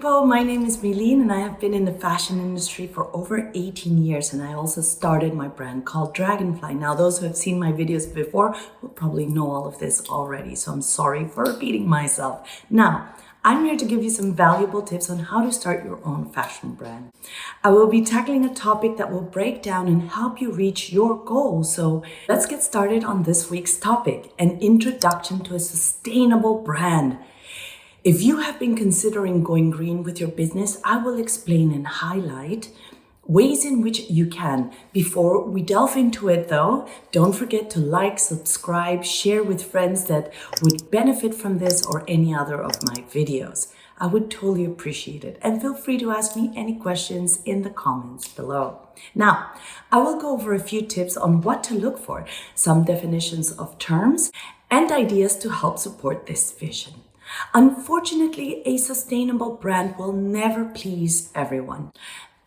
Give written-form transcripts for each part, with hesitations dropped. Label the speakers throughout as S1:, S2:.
S1: people, my name is Meiline and I have been in the fashion industry for over 18 years and I also started my brand called Dragonfly. Now those who have seen my videos before will probably know all of this already, so I'm sorry for repeating myself. Now, I'm here to give you some valuable tips on how to start your own fashion brand. I will be tackling a topic that will break down and help you reach your goals. So let's get started on this week's topic, an introduction to a sustainable brand. If you have been considering going green with your business, I will explain and highlight ways in which you can. Before we delve into it though, don't forget to like, subscribe, share with friends that would benefit from this or any other of my videos. I would totally appreciate it. And feel free to ask me any questions in the comments below. Now, I will go over a few tips on what to look for, some definitions of terms, and ideas to help support this vision. Unfortunately, a sustainable brand will never please everyone.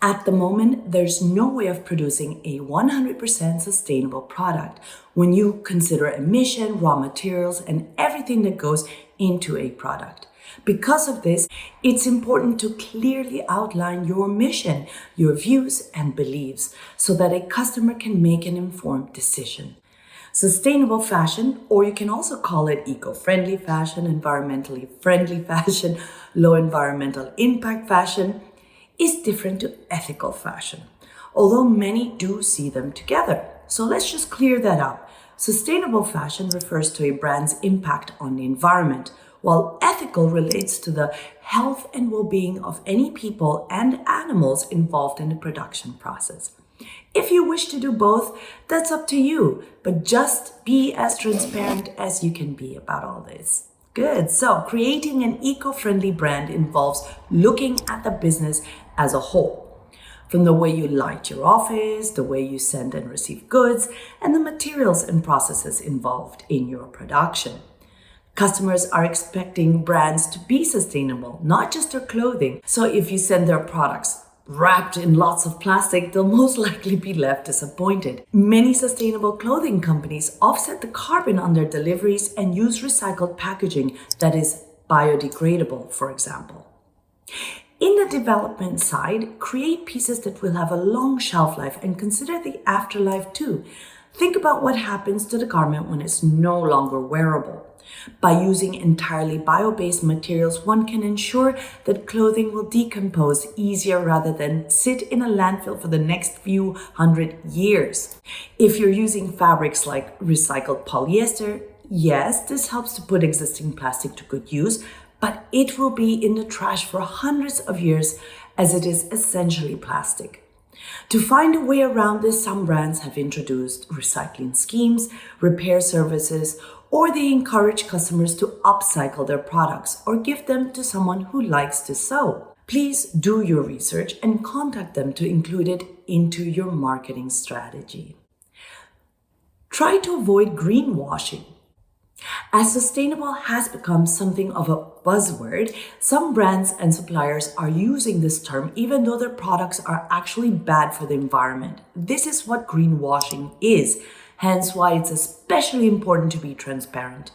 S1: At the moment, there's no way of producing a 100% sustainable product when you consider emission, raw materials, and everything that goes into a product. Because of this, it's important to clearly outline your mission, your views, and beliefs so that a customer can make an informed decision. Sustainable fashion, or you can also call it eco-friendly fashion, environmentally friendly fashion, low environmental impact fashion, is different to ethical fashion, although many do see them together. So let's just clear that up. Sustainable fashion refers to a brand's impact on the environment, while ethical relates to the health and well-being of any people and animals involved in the production process. If you wish to do both, that's up to you, but just be as transparent as you can be about all this. Good. So creating an eco-friendly brand involves looking at the business as a whole, from the way you light your office, the way you send and receive goods, and the materials and processes involved in your production. Customers are expecting brands to be sustainable, not just their clothing. So if you send their products wrapped in lots of plastic, they'll most likely be left disappointed. Many sustainable clothing companies offset the carbon on their deliveries and use recycled packaging that is biodegradable, for example. In the development side, create pieces that will have a long shelf life and consider the afterlife too. Think about what happens to the garment when it's no longer wearable. By using entirely bio-based materials, one can ensure that clothing will decompose easier rather than sit in a landfill for the next few hundred years. If you're using fabrics like recycled polyester, yes, this helps to put existing plastic to good use, but it will be in the trash for hundreds of years as it is essentially plastic. To find a way around this, some brands have introduced recycling schemes, repair services, or they encourage customers to upcycle their products or give them to someone who likes to sew. Please do your research and contact them to include it into your marketing strategy. Try to avoid greenwashing. As sustainable has become something of a buzzword, some brands and suppliers are using this term even though their products are actually bad for the environment. This is what greenwashing is, hence why it's especially important to be transparent.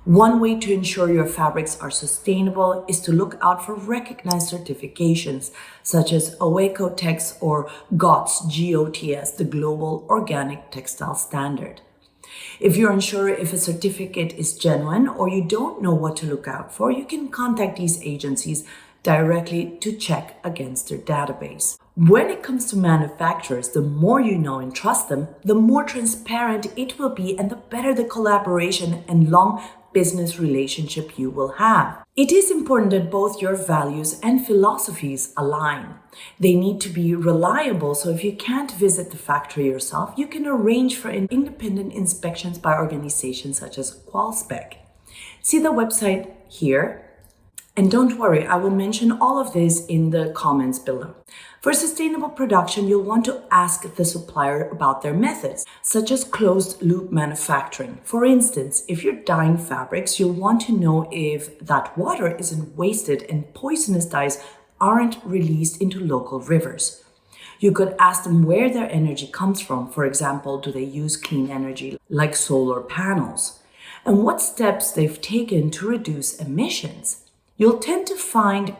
S1: One way to ensure your fabrics are sustainable is to look out for recognized certifications such as Oecotex or GOTS, the Global Organic Textile Standard. If you're unsure if a certificate is genuine or you don't know what to look out for, you can contact these agencies directly to check against their database. When it comes to manufacturers, the more you know and trust them, the more transparent it will be and the better the collaboration and long business relationship you will have. It is important that both your values and philosophies align. They need to be reliable, so if you can't visit the factory yourself, you can arrange for independent inspections by organizations such as QualSpec. See the website here. And don't worry, I will mention all of this in the comments below. For sustainable production, you'll want to ask the supplier about their methods, such as closed-loop manufacturing. For instance, if you're dyeing fabrics, you'll want to know if that water isn't wasted and poisonous dyes aren't released into local rivers. You could ask them where their energy comes from. For example, do they use clean energy like solar panels? And what steps they've taken to reduce emissions. You'll tend to find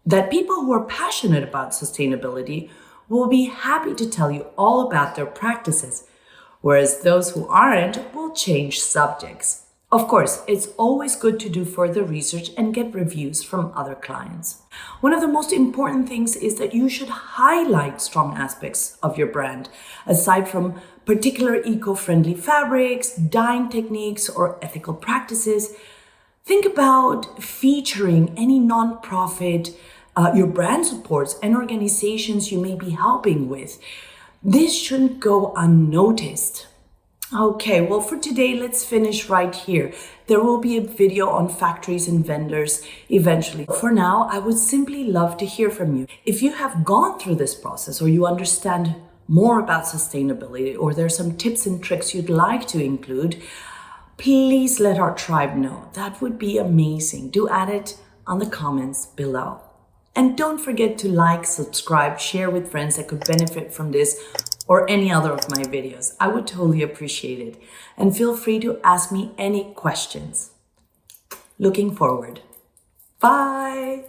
S1: that people who are passionate about sustainability will be happy to tell you all about their practices, whereas those who aren't will change subjects. Of course, it's always good to do further research and get reviews from other clients. One of the most important things is that you should highlight strong aspects of your brand, aside from particular eco-friendly fabrics, dyeing techniques, or ethical practices. Think about featuring any nonprofit your brand supports and organizations you may be helping with. This shouldn't go unnoticed. Okay, well, for today, let's finish right here. There will be a video on factories and vendors eventually. For now, I would simply love to hear from you. If you have gone through this process or you understand more about sustainability or there's some tips and tricks you'd like to include, please let our tribe know. That would be amazing. Do add it on the comments below. And don't forget to like, subscribe, share with friends that could benefit from this or any other of my videos. I would totally appreciate it. And feel free to ask me any questions. Looking forward. Bye.